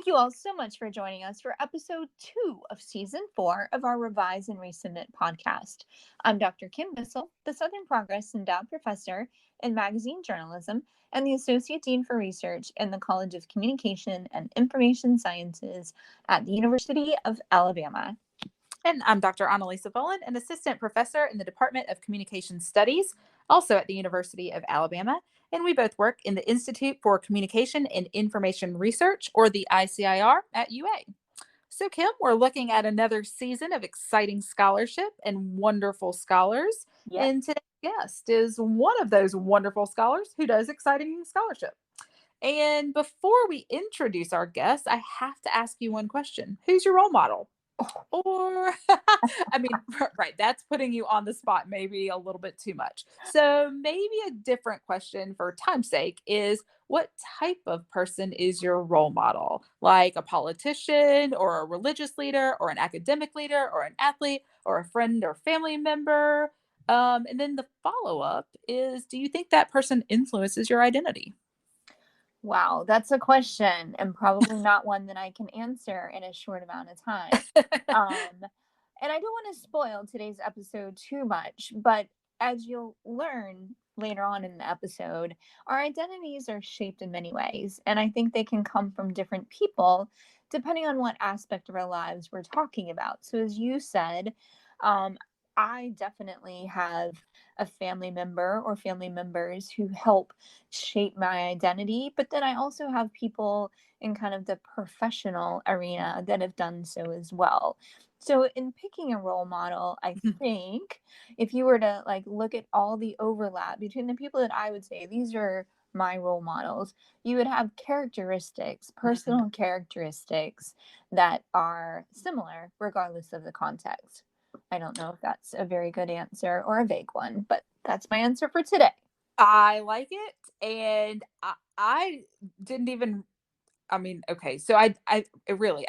you all so much for joining us for episode 2 of season 4 of our Revise and Resubmit podcast. I'm Dr. Kim Bissell, the Southern Progress Endowed Professor in Magazine Journalism and the Associate Dean for Research in the College of Communication and Information Sciences at the University of Alabama. And I'm Dr. Annalisa Boland, an assistant professor in the Department of Communication Studies, also at the University of Alabama. And we both work in the Institute for Communication and Information Research, or the ICIR, at UA. So, Kim, we're looking at another season of exciting scholarship and wonderful scholars. Yep. And today's guest is one of those wonderful scholars who does exciting scholarship. And before we introduce our guest, I have to ask you one question. Who's your role model? Or, I mean, right, that's putting you on the spot maybe a little bit too much. So maybe a different question for time's sake is, what type of person is your role model? Like a politician or a religious leader or an academic leader or an athlete or a friend or family member? And then the follow-up is, do you think that person influences your identity? Wow, that's a question and probably not one that I can answer in a short amount of time. And I don't want to spoil today's episode too much, but as you'll learn later on in the episode, our identities are shaped in many ways. And I think they can come from different people depending on what aspect of our lives we're talking about. So as you said, I definitely have a family member or family members who help shape my identity, but then I also have people in kind of the professional arena that have done so as well. So in picking a role model, I think if you were to like look at all the overlap between the people that I would say these are my role models, you would have characteristics, personal characteristics that are similar regardless of the context. I don't know if that's a very good answer or a vague one, but that's my answer for today. I like it. And I didn't even, okay. So I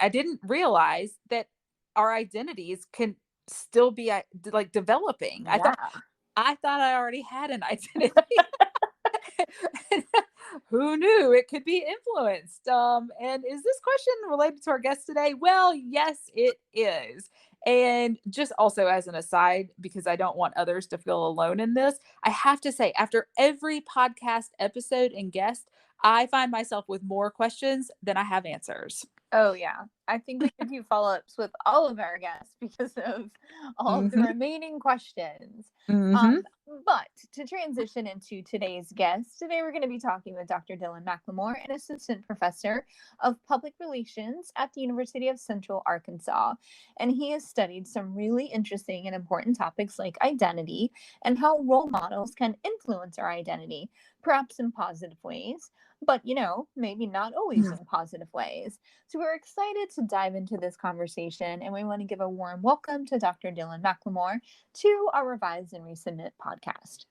didn't realize that our identities can still be like developing. Yeah. I thought I already had an identity. Who knew it could be influenced? And is this question related to our guest today? Well, yes, it is. And just also as an aside, because I don't want others to feel alone in this, I have to say, after every podcast episode and guest, I find myself with more questions than I have answers. Oh, yeah. I think we could do follow-ups with all of our guests because of all of the remaining questions. But to transition into today's guest, today we're going to be talking with Dr. Dylan McLemore, an assistant professor of public relations at the University of Central Arkansas. And he has studied some really interesting and important topics like identity and how role models can influence our identity, perhaps in positive ways, but, maybe not always in positive ways. So we're excited to dive into this conversation, and we want to give a warm welcome to Dr. Dylan McLemore to our Revise and Resubmit podcast.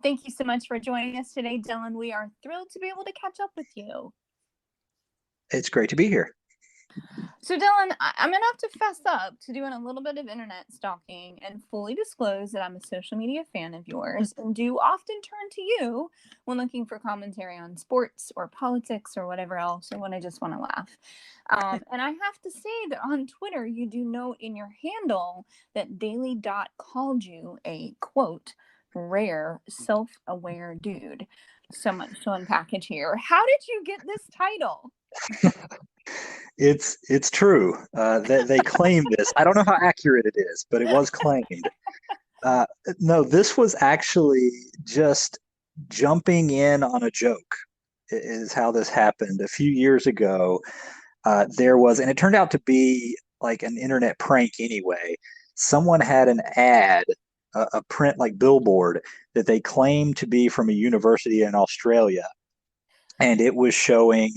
Thank you so much for joining us today, Dylan. We are thrilled to be able to catch up with you. It's great to be here. So, Dylan, I'm going to have to fess up to doing a little bit of internet stalking and fully disclose that I'm a social media fan of yours and do often turn to you when looking for commentary on sports or politics or whatever else, or when I just want to laugh. And I have to say that on Twitter, you do note in your handle that Daily Dot called you a, quote, rare, self-aware dude. So much to unpackage here. How did you get this title? It's true. They claim this. I don't know how accurate it is, but it was claimed. No, this was actually just jumping in on a joke is how this happened. A few years ago, there was, and it turned out to be like an internet prank anyway. Someone had an ad, a print like billboard that they claimed to be from a university in Australia. And it was showing,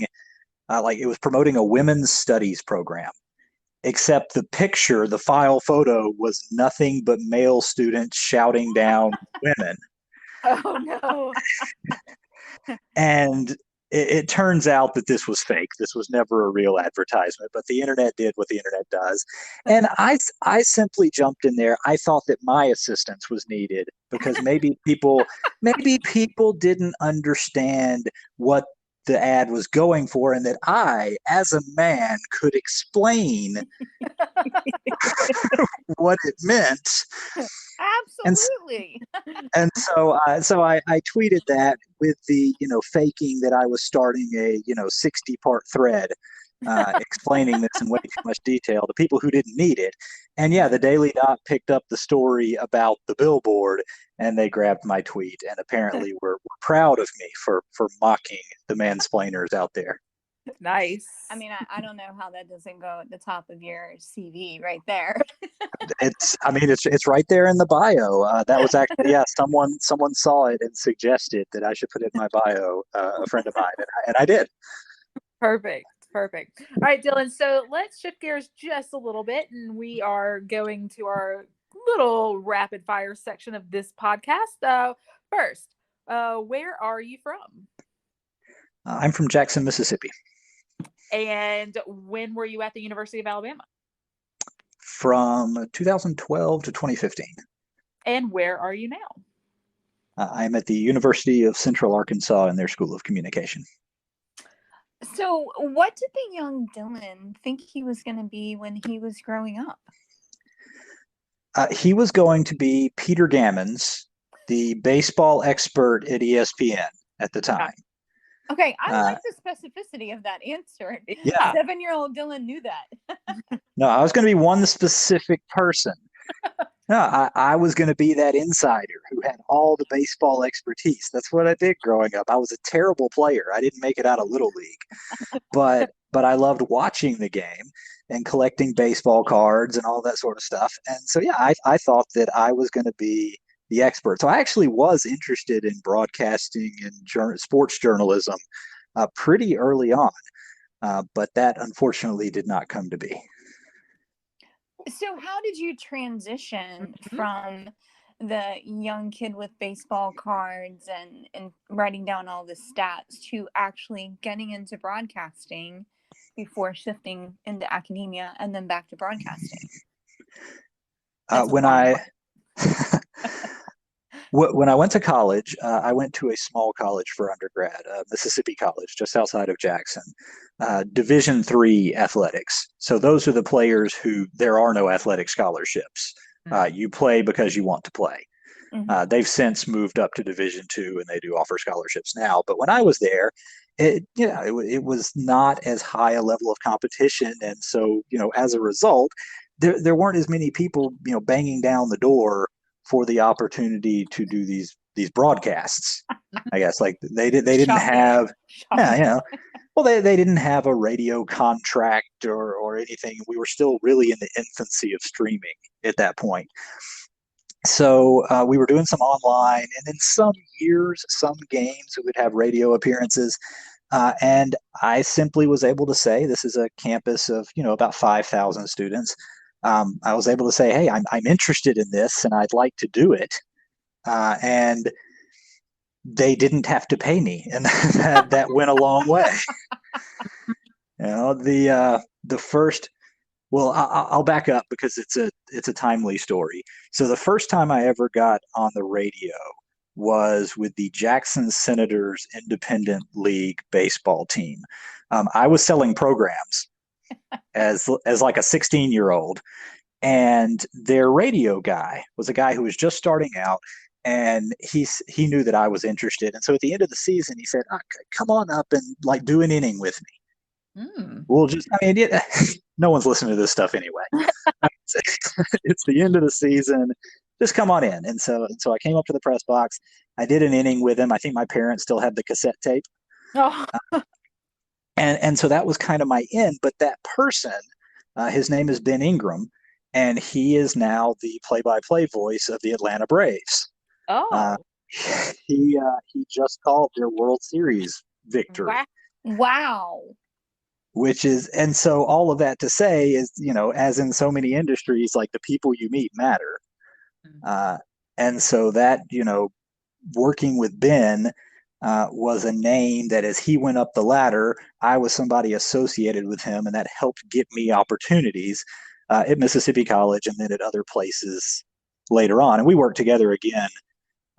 like it was promoting a women's studies program, except the picture, the file photo was nothing but male students shouting down women. Oh, no. And it turns out that this was fake. This was never a real advertisement, but the internet did what the internet does. And I simply jumped in there. I thought that my assistance was needed because maybe people didn't understand what the ad was going for, and that I, as a man, could explain what it meant. And Absolutely. I tweeted that with the faking that I was starting a 60-part thread explaining this in way too much detail to people who didn't need it. And yeah, the Daily Dot picked up the story about the billboard, and they grabbed my tweet, and apparently were proud of me for mocking the mansplainers out there. Nice. I mean, I don't know how that doesn't go at the top of your CV right there. It's right there in the bio. That was actually, someone saw it and suggested that I should put it in my bio. A friend of mine, and I did. Perfect. All right, Dylan. So let's shift gears just a little bit, and we are going to our little rapid fire section of this podcast. First, where are you from? I'm from Jackson, Mississippi. And when were you at the University of Alabama? From 2012 to 2015. And where are you now? I'm at the University of Central Arkansas in their School of Communication. So, what did the young Dylan think he was going to be when he was growing up? He was going to be Peter Gammons, the baseball expert at ESPN at the time. Okay, I like the specificity of that answer. Yeah. 7-year-old Dylan knew that. No, I was going to be one specific person. No, I was going to be that insider who had all the baseball expertise. That's what I did growing up. I was a terrible player. I didn't make it out of Little League, but I loved watching the game and collecting baseball cards and all that sort of stuff. And so, yeah, I thought that I was going to be the expert. So I actually was interested in broadcasting and sports journalism pretty early on, but that unfortunately did not come to be. So how did you transition from the young kid with baseball cards and writing down all the stats to actually getting into broadcasting before shifting into academia and then back to broadcasting? When I went to college, I went to a small college for undergrad, Mississippi College, just outside of Jackson, Division III athletics. So those are the players who there are no athletic scholarships. You play because you want to play. They've since moved up to Division II, and they do offer scholarships now. But when I was there, it was not as high a level of competition, and so as a result, there weren't as many people banging down the door for the opportunity to do these broadcasts. I guess like they didn't have well they didn't have a radio contract or anything. We were still really in the infancy of streaming at that point. So we were doing some online, and then some years, some games we would have radio appearances. And I simply was able to say, this is a campus of about 5,000 students. I was able to say, hey, I'm interested in this and I'd like to do it. And they didn't have to pay me. And that went a long way. The first, well, I'll back up because it's a timely story. So the first time I ever got on the radio was with the Jackson Senators Independent League baseball team. I was selling programs as like a 16-year-old, and their radio guy was a guy who was just starting out, and he knew that I was interested. And so at the end of the season, he said, come on up and like do an inning with me. We'll just, no one's listening to this stuff anyway. It's the end of the season. Just come on in. And so I came up to the press box. I did an inning with him. I think my parents still had the cassette tape. Oh. And so that was kind of my in. But that person, his name is Ben Ingram, and he is now the play-by-play voice of the Atlanta Braves. Oh. He just called their World Series victory. Wow. Which is, and so all of that to say is, as in so many industries, like the people you meet matter. And so that, working with Ben was a name that as he went up the ladder, I was somebody associated with him, and that helped get me opportunities at Mississippi College and then at other places later on. And we worked together again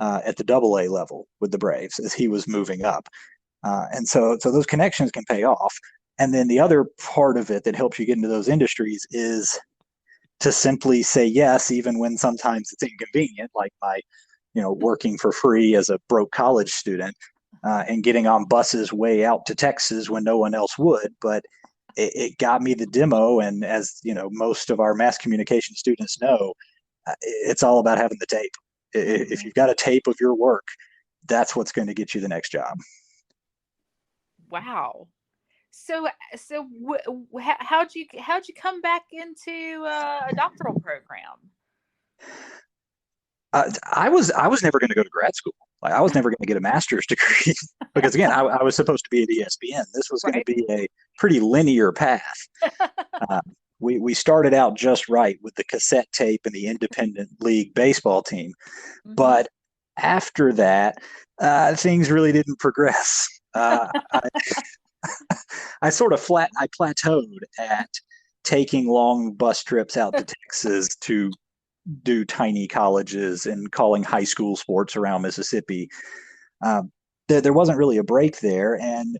at the AA level with the Braves as he was moving up. And so those connections can pay off. And then the other part of it that helps you get into those industries is to simply say yes, even when sometimes it's inconvenient, like my, working for free as a broke college student and getting on buses way out to Texas when no one else would. But it got me the demo. And as most of our mass communication students know, it's all about having the tape. If you've got a tape of your work, that's what's going to get you the next job. Wow. So how'd you come back into a doctoral program? I was never going to go to grad school. Like, I was never going to get a master's degree because again, I was supposed to be at ESPN. This was going to be a pretty linear path. We started out just right with the cassette tape and the independent league baseball team, but after that, things really didn't progress. I sort of plateaued at taking long bus trips out to Texas to do tiny colleges and calling high school sports around Mississippi. There wasn't really a break there, and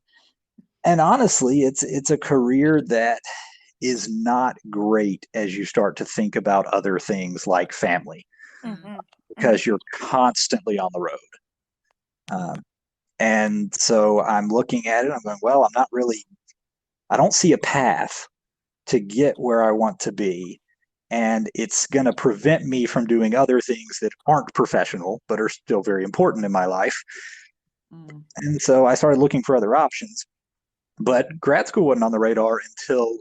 honestly, it's a career that is not great as you start to think about other things like family, because you're constantly on the road. And so I'm looking at it, I'm going, well, I don't see a path to get where I want to be. And it's going to prevent me from doing other things that aren't professional, but are still very important in my life. And so I started looking for other options. But grad school wasn't on the radar until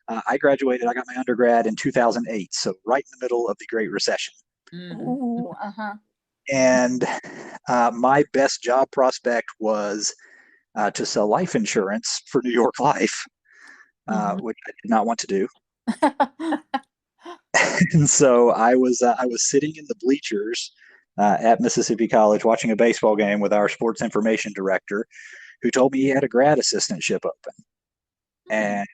I graduated. I got my undergrad in 2008, so right in the middle of the Great Recession. And my best job prospect was to sell life insurance for New York Life, which I did not want to do. And so I was sitting in the bleachers at Mississippi College watching a baseball game with our sports information director, who told me he had a grad assistantship open and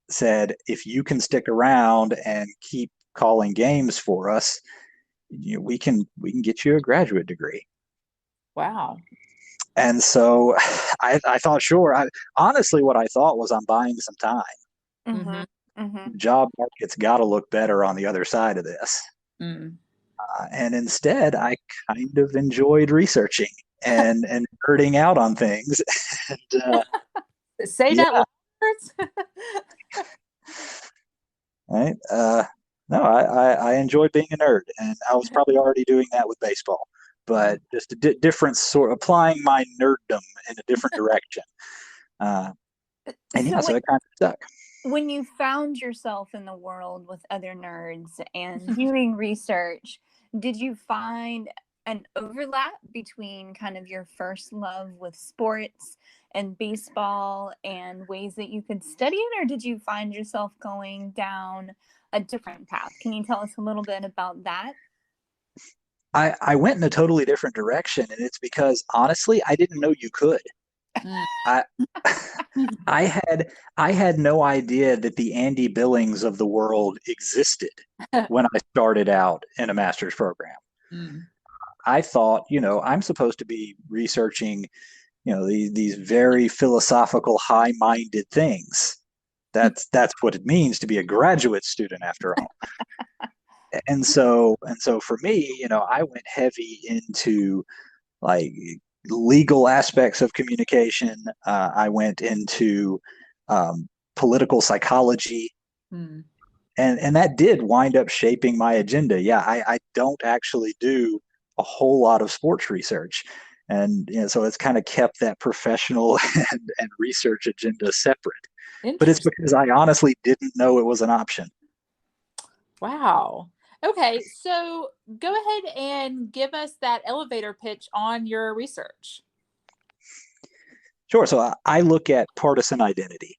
said, if you can stick around and keep calling games for us, we can get you a graduate degree. Wow. And so I thought, sure. Honestly, what I thought was, I'm buying some time. The job market's got to look better on the other side of this. And instead, I kind of enjoyed researching and nerding out on things. And, Say that words. Right. No, I enjoy being a nerd, and I was probably already doing that with baseball, but just a different sort, applying my nerddom in a different direction. And so it kind of stuck. When you found yourself in the world with other nerds and doing research, did you find an overlap between kind of your first love with sports and baseball and ways that you could study it, or did you find yourself going down a different path? Can you tell us a little bit about that? I went in a totally different direction, and it's because, honestly, I didn't know you could. I had no idea that the Andy Billings of the world existed when I started out in a master's program. I thought, I'm supposed to be researching, these very philosophical, high-minded things. That's what it means to be a graduate student, after all. And so for me, I went heavy into like legal aspects of communication. I went into political psychology, and that did wind up shaping my agenda. Yeah, I don't actually do a whole lot of sports research, and so it's kind of kept that professional and research agenda separate. But it's because I honestly didn't know it was an option. Wow. Okay, so go ahead and give us that elevator pitch on your research. Sure. So I look at partisan identity.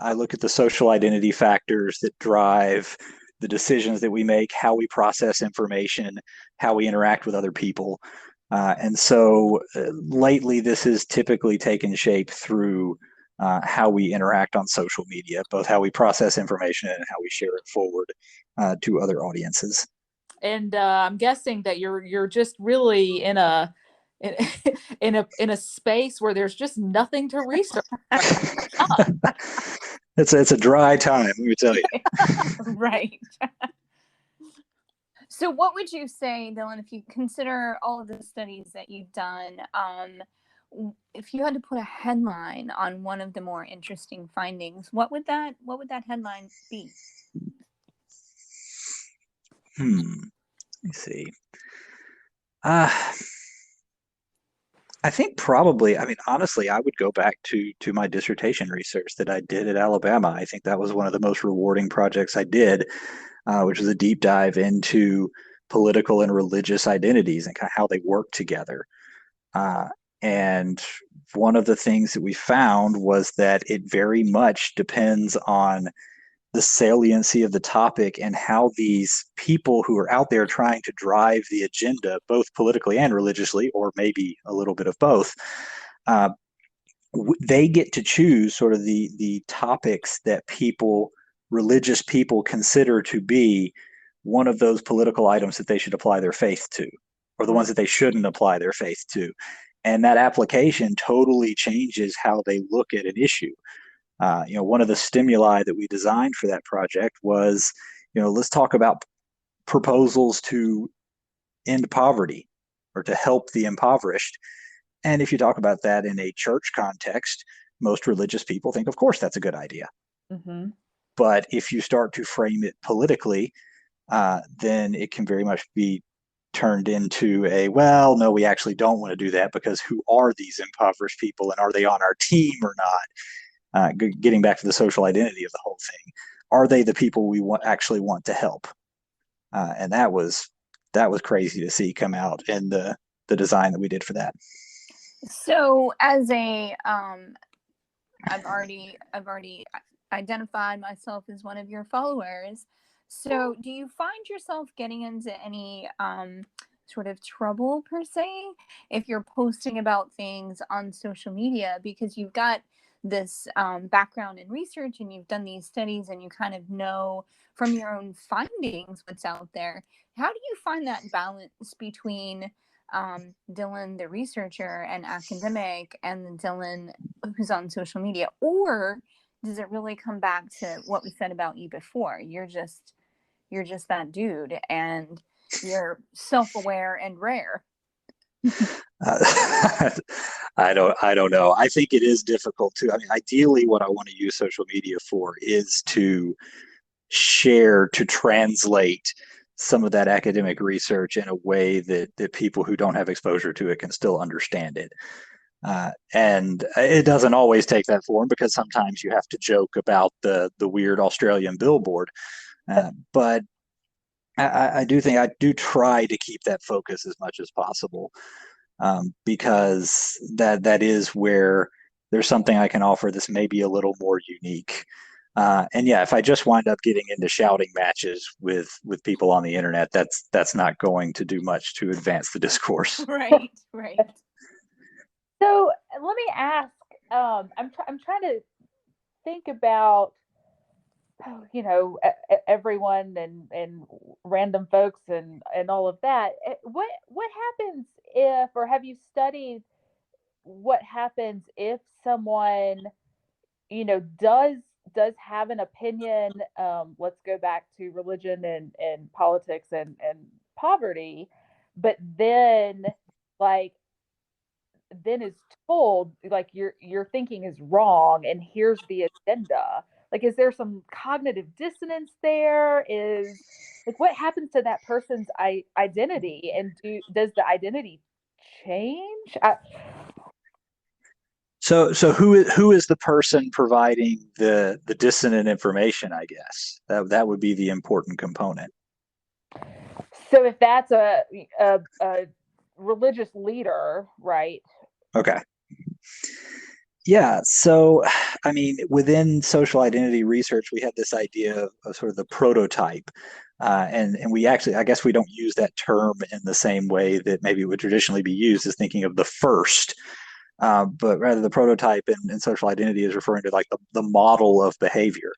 I look at the social identity factors that drive the decisions that we make, how we process information, how we interact with other people. And so lately, this has typically taken shape through how we interact on social media, both how we process information and how we share it forward to other audiences. And I'm guessing that you're just really in a in a space where there's just nothing to research. It's a dry time, let me tell you. Right. So, what would you say, Dylan, if you consider all of the studies that you've done, if you had to put a headline on one of the more interesting findings, what would that headline be? Let me see. Uh, I think probably, I mean, honestly, I would go back to my dissertation research that I did at Alabama. I think that was one of the most rewarding projects I did, which was a deep dive into political and religious identities and kind of how they work together. Uh, and one of the things that we found was that it very much depends on the saliency of the topic and how these people who are out there trying to drive the agenda, both politically and religiously, or maybe a little bit of both, uh, they get to choose sort of the topics that religious people consider to be one of those political items that they should apply their faith to, or the ones that they shouldn't apply their faith to. And that application totally changes how they look at an issue. One of the stimuli that we designed for that project was, let's talk about proposals to end poverty or to help the impoverished. And if you talk about that in a church context, most religious people think, of course, that's a good idea. Mm-hmm. But if you start to frame it politically, then it can very much be turned into well, no, we actually don't want to do that because who are these impoverished people and are they on our team or not? Getting back to the social identity of the whole thing, are they the people we actually want to help? And that was crazy to see come out in the design that we did for that. So, as a I've already identified myself as one of your followers. So, do you find yourself getting into any sort of trouble per se if you're posting about things on social media because you've got this background in research and you've done these studies and you kind of know from your own findings what's out there? How do you find that balance between Dylan, the researcher and academic, and Dylan, who's on social media? Or does it really come back to what we said about you before? You're just that dude, and you're self-aware and rare. I don't know. I think it is difficult too. I mean, ideally, what I want to use social media for is to share, to translate some of that academic research in a way that people who don't have exposure to it can still understand it. And it doesn't always take that form because sometimes you have to joke about the weird Australian billboard. But I do think I do try to keep that focus as much as possible, because that is where there's something I can offer that's maybe a little more unique. And yeah, if I just wind up getting into shouting matches with people on the internet, that's not going to do much to advance the discourse. Right, right. So let me ask. I'm trying to think about everyone and random folks and all of that. What happens if, or have you studied what happens if someone does have an opinion? Let's go back to religion and politics and poverty, but then like then is told like your thinking is wrong and here's the agenda. Like, is there some cognitive dissonance there? Is like what happens to that person's identity, and does the identity change? So who is the person providing the dissonant information? I guess that would be the important component. So if that's a religious leader, right? Okay. Yeah. So I mean, within social identity research, we had this idea of sort of the prototype. And we actually, I guess we don't use that term in the same way that maybe it would traditionally be used as thinking of the first. But rather the prototype in social identity is referring to like the model of behavior.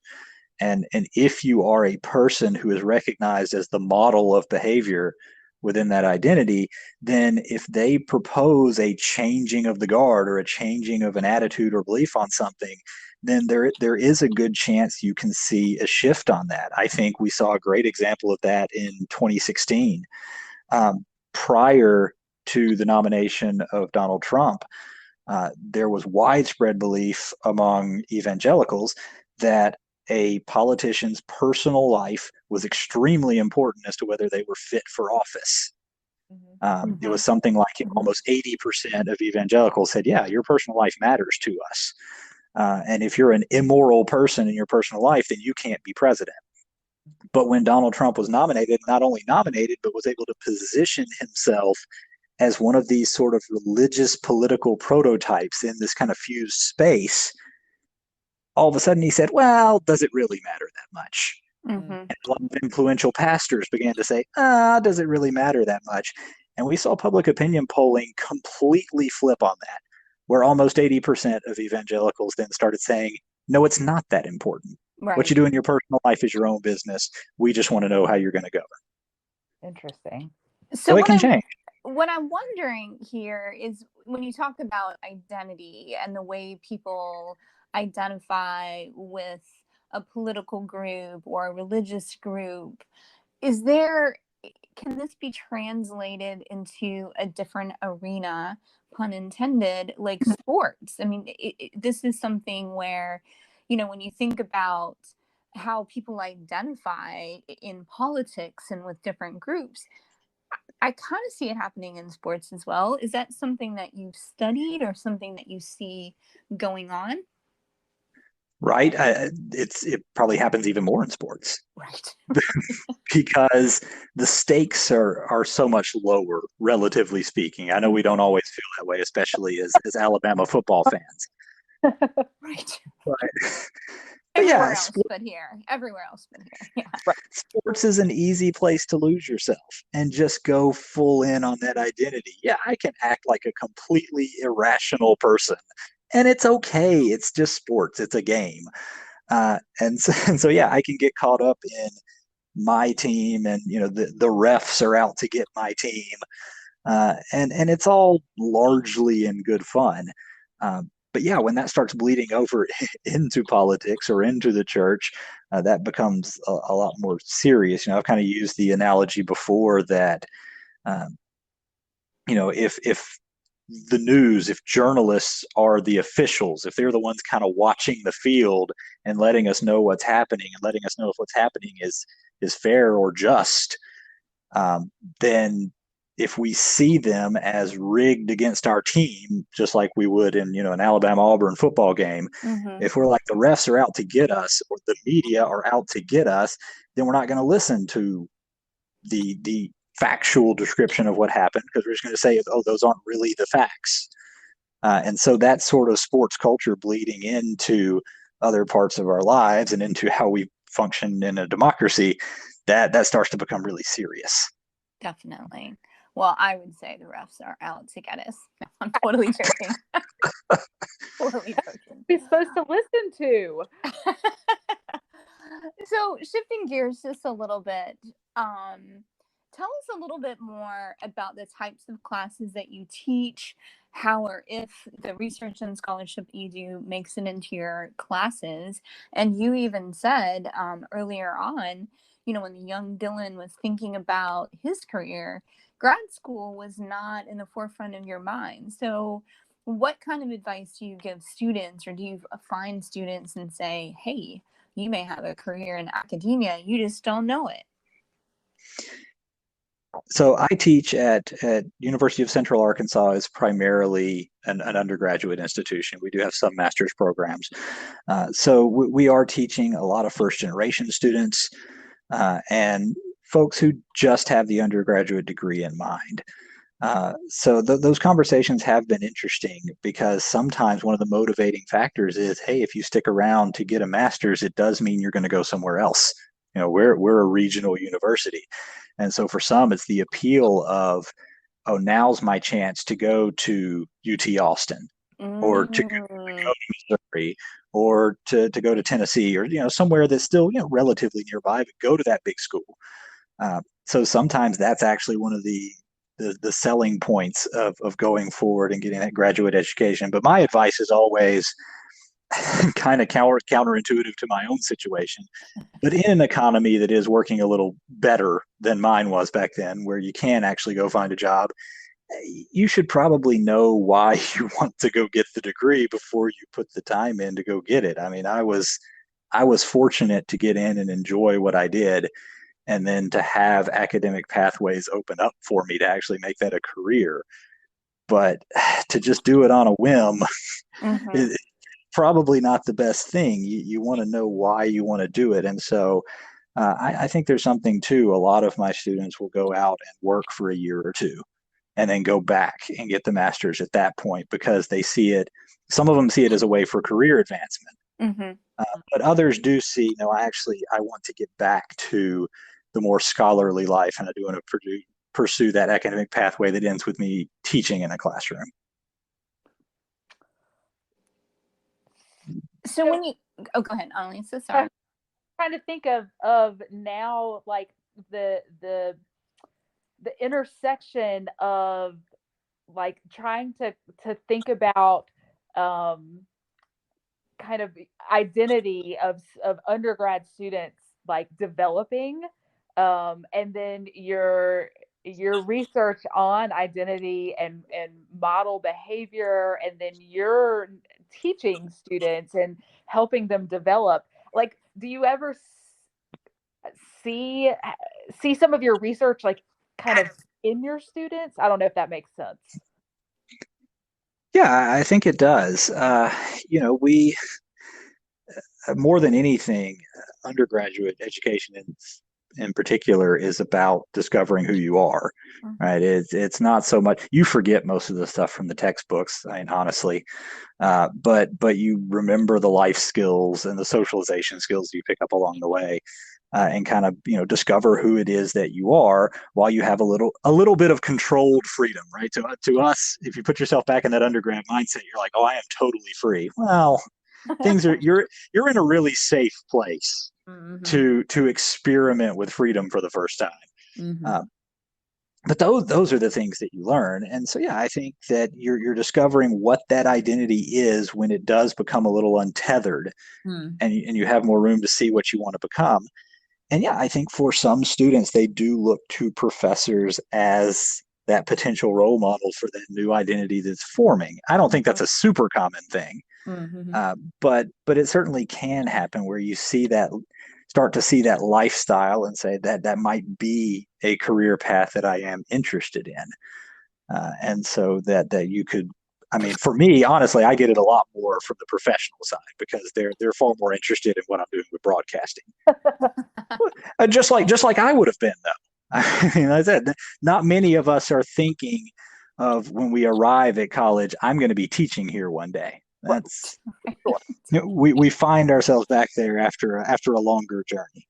And if you are a person who is recognized as the model of behavior within that identity, then if they propose a changing of the guard or a changing of an attitude or belief on something, then there is a good chance you can see a shift on that. I think we saw a great example of that in 2016. Prior to the nomination of Donald Trump, there was widespread belief among evangelicals that a politician's personal life was extremely important as to whether they were fit for office. It was something like almost 80% of evangelicals said, yeah, your personal life matters to us. And if you're an immoral person in your personal life, then you can't be president. But when Donald Trump was nominated, not only nominated, but was able to position himself as one of these sort of religious political prototypes in this kind of fused space, all of a sudden he said, well, does it really matter that much? Mm-hmm. And a lot of influential pastors began to say, does it really matter that much? And we saw public opinion polling completely flip on that, where almost 80% of evangelicals then started saying, no, it's not that important. Right. What you do in your personal life is your own business. We just want to know how you're going to govern. Interesting. So it can change. What I'm wondering here is when you talk about identity and the way people identify with a political group or a religious group, can this be translated into a different arena, pun intended, like sports? I mean, this is something where, when you think about how people identify in politics and with different groups, I kind of see it happening in sports as well. Is that something that you've studied or something that you see going on? Right. It probably happens even more in sports. Right. Because the stakes are so much lower, relatively speaking. I know we don't always feel that way, especially as Alabama football fans. Right. But Everywhere yeah, else but here. Everywhere else but here. Yeah. Right. Sports is an easy place to lose yourself and just go full in on that identity. Yeah, I can act like a completely irrational person, and it's okay. It's just sports. It's a game. And so yeah, I can get caught up in my team, and the refs are out to get my team, and it's all largely in good fun. But yeah, when that starts bleeding over into politics or into the church, that becomes a lot more serious. I've kind of used the analogy before that, um, if the news, if journalists are the officials, if they're the ones kind of watching the field and letting us know what's happening and letting us know if what's happening is fair or just, then if we see them as rigged against our team, just like we would in an Alabama-Auburn football game, if we're like the refs are out to get us or the media are out to get us, then we're not going to listen to the factual description of what happened, because we're just going to say, oh, those aren't really the facts. And so that sort of sports culture bleeding into other parts of our lives and into how we function in a democracy, that starts to become really serious. Definitely. Well, I would say the refs are out to get us. No, I'm totally joking. Totally joking. We're supposed to listen to. So shifting gears just a little bit, tell us a little bit more about the types of classes that you teach, how or if the research and scholarship you do makes it into your classes. And you even said earlier on, when the young Dylan was thinking about his career, grad school was not in the forefront of your mind. So what kind of advice do you give students, or do you find students and say, hey, you may have a career in academia, you just don't know it? So I teach at University of Central Arkansas. Is primarily an undergraduate institution. We do have some master's programs. So we are teaching a lot of first generation students and folks who just have the undergraduate degree in mind. So those conversations have been interesting because sometimes one of the motivating factors is, hey, if you stick around to get a master's, it does mean you're going to go somewhere else. We're a regional university, and so for some, it's the appeal of, oh, now's my chance to go to UT Austin, or to go Mm. to Missouri, or to go to Tennessee, or somewhere that's still relatively nearby, but go to that big school. So sometimes that's actually one of the selling points of going forward and getting that graduate education. But my advice is always kind of counterintuitive to my own situation. But in an economy that is working a little better than mine was back then, where you can actually go find a job, you should probably know why you want to go get the degree before you put the time in to go get it. I mean, I was fortunate to get in and enjoy what I did, and then to have academic pathways open up for me to actually make that a career. But to just do it on a whim Hmm. is probably not the best thing. You want to know why you want to do it. And so I think there's something too. A lot of my students will go out and work for a year or two and then go back and get the master's at that point because they see it. Some of them see it as a way for career advancement. Hmm. But others do see, no, I want to get back to the more scholarly life, and I do want to pursue that academic pathway that ends with me teaching in a classroom. So So when you, oh, go ahead, Annalisa, I'm sorry. trying to think of now, like the the the intersection of like trying to think about um kind of identity of undergrad students like developing, and then your research on identity and model behavior, and then you're teaching students and helping them develop. Like, do you ever see see some of your research like kind of in your students? I don't know if that makes sense. Yeah, I think it does. We more than anything, undergraduate education in particular is about discovering who you are. Mhm. Right? It's not so much you forget most of the stuff from the textbooks. I mean, honestly, but you remember the life skills and the socialization skills you pick up along the way, and kind of discover who it is that you are while you have a little bit of controlled freedom. Right? To us, if you put yourself back in that undergrad mindset, you're like, oh, I am totally free. Well, things are you're in a really safe place Mm-hmm. to experiment with freedom for the first time. Mm-hmm. Uh, but those are the things that you learn. And so yeah, I think that you're discovering what that identity is when it does become a little untethered, Mm-hmm. and you have more room to see what you want to become. And yeah, I think for some students they do look to professors as that potential role model for that new identity that's forming. I don't think that's a super common thing, Mm-hmm. but it certainly can happen where you start to see that lifestyle and say that might be a career path that I am interested in. And so that you could, I mean, for me, honestly, I get it a lot more from the professional side because they're far more interested in what I'm doing with broadcasting. Just like I would have been though. I mean, I said not many of us are thinking of when we arrive at college, I'm going to be teaching here one day. Right. That's we find ourselves back there after a longer journey.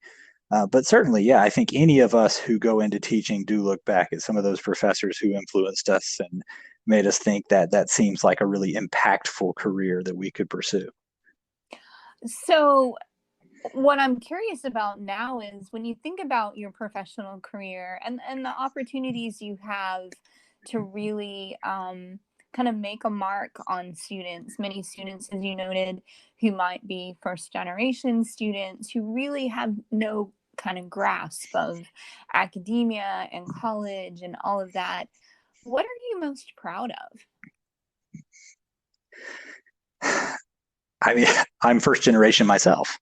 But certainly, yeah, I think any of us who go into teaching do look back at some of those professors who influenced us and made us think that seems like a really impactful career that we could pursue. So what I'm curious about now is when you think about your professional career and the opportunities you have to really kind of make a mark on students, many students, as you noted, who might be first generation students who really have no kind of grasp of academia and college and all of that. What are you most proud of? I mean, I'm first generation myself.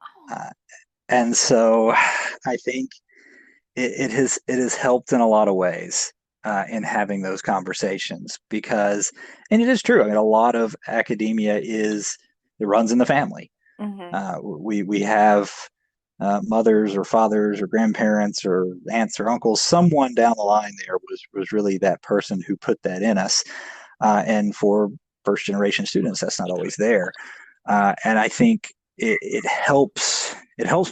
Oh. Uh, and so I think it has helped in a lot of ways, in having those conversations because, and it is true. I mean, a lot of academia it runs in the family. Hmm. We have mothers or fathers or grandparents or aunts or uncles, someone down the line there was really that person who put that in us. And for first generation students, that's not always there. And I think it helps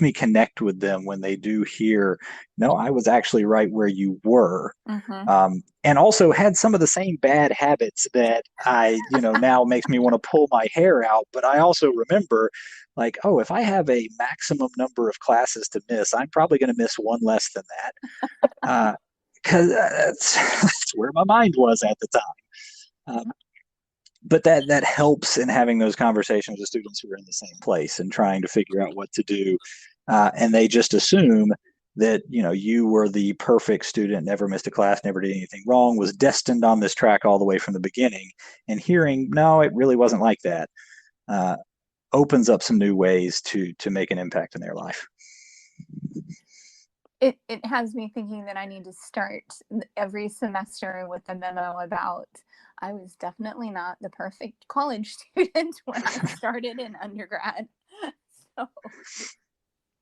me connect with them when they do hear, no, I was actually right where you were. And also had some of the same bad habits that I, now makes me want to pull my hair out. But I also remember, like, oh, if I have a maximum number of classes to miss, I'm probably going to miss one less than that. Because that's where my mind was at the time. But that helps in having those conversations with students who are in the same place and trying to figure out what to do. And they just assume that, you were the perfect student, never missed a class, never did anything wrong, was destined on this track all the way from the beginning. And hearing, no, it really wasn't like that, opens up some new ways to make an impact in their life. It has me thinking that I need to start every semester with a memo about, I was definitely not the perfect college student when I started in undergrad. So.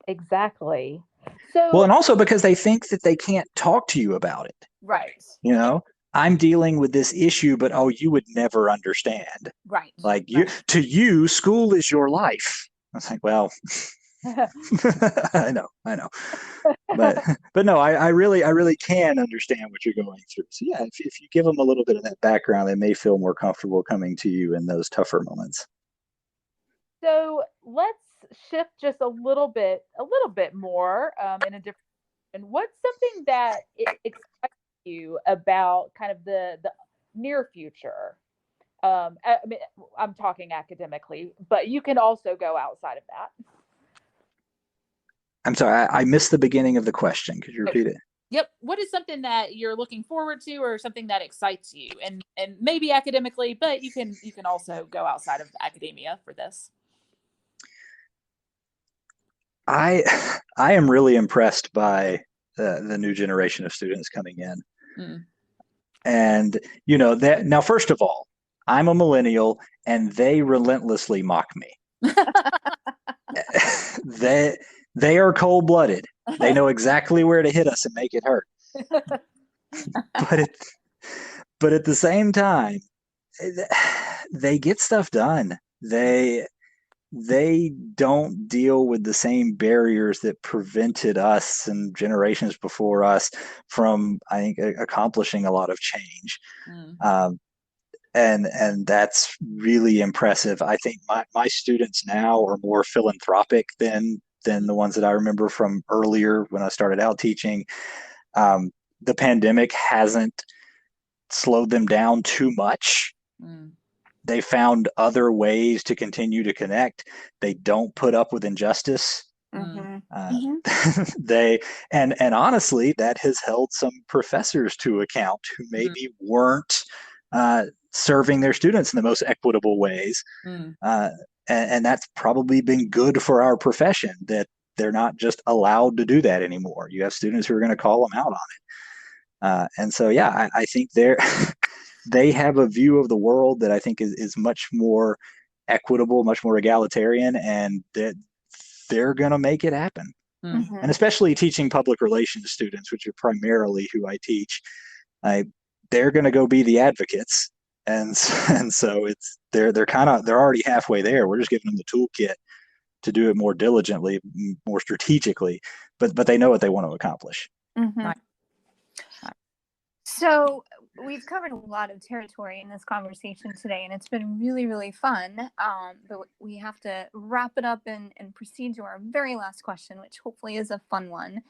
Exactly. So, well, and also because they think that they can't talk to you about it. Right. I'm dealing with this issue, but you would never understand. Right. Like to you, school is your life. I was like, well, I know. But no, I really can understand what you're going through. So yeah, if you give them a little bit of that background, they may feel more comfortable coming to you in those tougher moments. So let's shift just a little bit more in a different. And what's something that excites you about kind of the near future? I mean, I'm talking academically, but you can also go outside of that. I'm sorry, I missed the beginning of the question. Could you repeat it? Yep. What is something that you're looking forward to, or something that excites you, and maybe academically, but you can also go outside of academia for this. I am really impressed by the new generation of students coming in. And that now, first of all, I'm a millennial and they relentlessly mock me. they are cold-blooded. They know exactly where to hit us and make it hurt. but at the same time, they get stuff done. They don't deal with the same barriers that prevented us and generations before us from, I think, accomplishing a lot of change. And that's really impressive. I think my students now are more philanthropic than the ones that I remember from earlier when I started out teaching. The pandemic hasn't slowed them down too much. They found other ways to continue to connect. They don't put up with injustice. They and honestly, that has held some professors to account who maybe weren't serving their students in the most equitable ways. And that's probably been good for our profession, that they're not just allowed to do that anymore. You have students who are going to call them out on it. And so, yeah, I think they have a view of the world that I think is much more equitable, much more egalitarian, and that they're going to make it happen. And especially teaching public relations students, which are primarily who I teach, they're going to go be the advocates. And so they're already halfway there. We're just giving them the toolkit to do it more diligently, more strategically, but they know what they want to accomplish. So we've covered a lot of territory in this conversation today, and it's been really, really fun. But we have to wrap it up and proceed to our very last question, which hopefully is a fun one,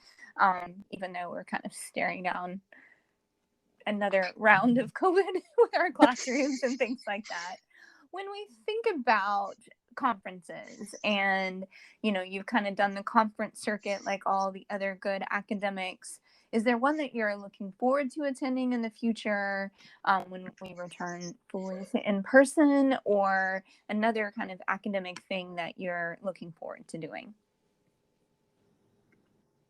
even though we're kind of staring down another round of COVID with our classrooms and things like that. When we think about conferences and, you've kind of done the conference circuit like all the other good academics, is there one that you're looking forward to attending in the future when we return fully to in person, or another kind of academic thing that you're looking forward to doing?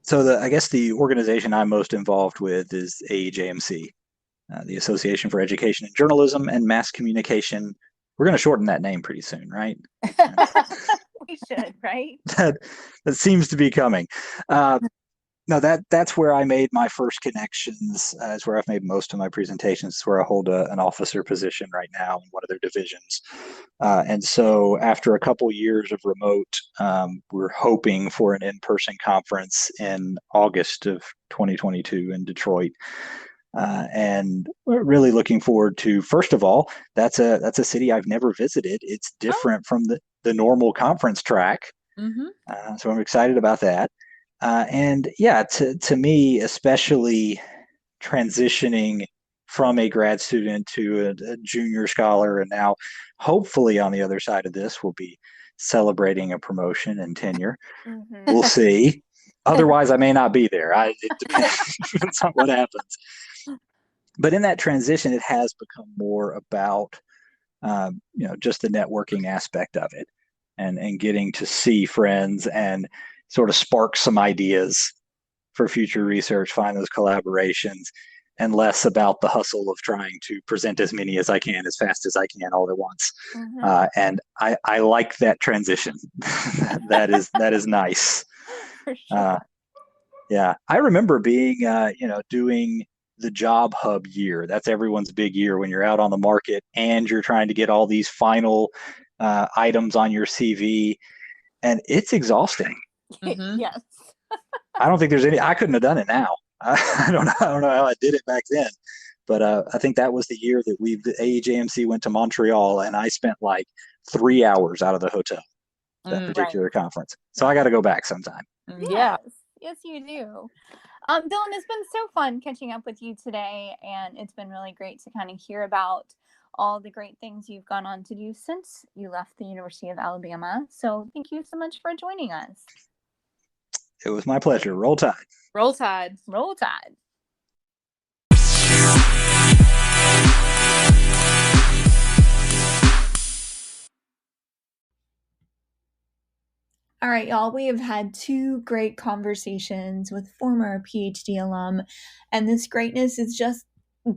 So I guess the organization I'm most involved with is AEJMC, the Association for Education in Journalism and Mass Communication. We're going to shorten that name pretty soon, right? We should, right? that that seems to be coming. No, that's where I made my first connections. It's where I've made most of my presentations. It's where I hold an officer position right now in one of their divisions. And so, after a couple years of remote, we're hoping for an in-person conference in August of 2022 in Detroit. And we're really looking forward to. First of all, that's a city I've never visited. It's different from the normal conference track. So I'm excited about that. And yeah, to me, especially transitioning from a grad student to a junior scholar, and now hopefully on the other side of this, we'll be celebrating a promotion and tenure. We'll see. Otherwise, I may not be there. It depends on what happens. But in that transition, it has become more about just the networking aspect of it, and getting to see friends and sort of spark some ideas for future research, find those collaborations, and less about the hustle of trying to present as many as I can as fast as I can all at once. And I like that transition. that is nice. For sure. Yeah, I remember being doing the job hub year. That's everyone's big year when you're out on the market and you're trying to get all these final items on your CV, and it's exhausting. Yes. I don't think there's any. I couldn't have done it now. I don't know. I don't know how I did it back then, but I think that was the year that the AEJMC went to Montreal, and I spent like 3 hours out of the hotel that particular conference. So I got to go back sometime. Yes, you do. Dylan, it's been so fun catching up with you today, and it's been really great to kind of hear about all the great things you've gone on to do since you left the University of Alabama. So thank you so much for joining us. It was my pleasure. Roll Tide. Roll Tide. Roll Tide. All right, y'all, we have had 2 great conversations with former PhD alum, and this greatness is just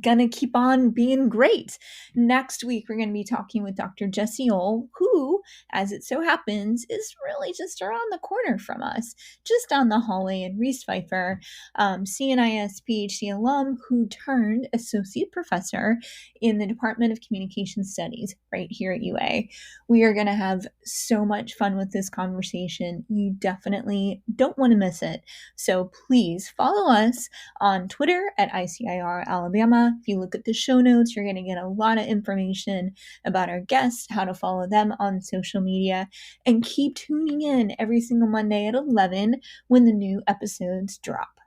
gonna keep on being great. Next week, we're gonna be talking with Dr. Jessie Ohl, who, as it so happens, is really just around the corner from us, just down the hallway in Reese Pfeiffer, CNIS PhD alum who turned associate professor in the Department of Communication Studies right here at UA. We are gonna have so much fun with this conversation. You definitely don't want to miss it. So please follow us on Twitter at ICIR Alabama. If you look at the show notes, you're going to get a lot of information about our guests, how to follow them on social media, and keep tuning in every single Monday at 11 when the new episodes drop.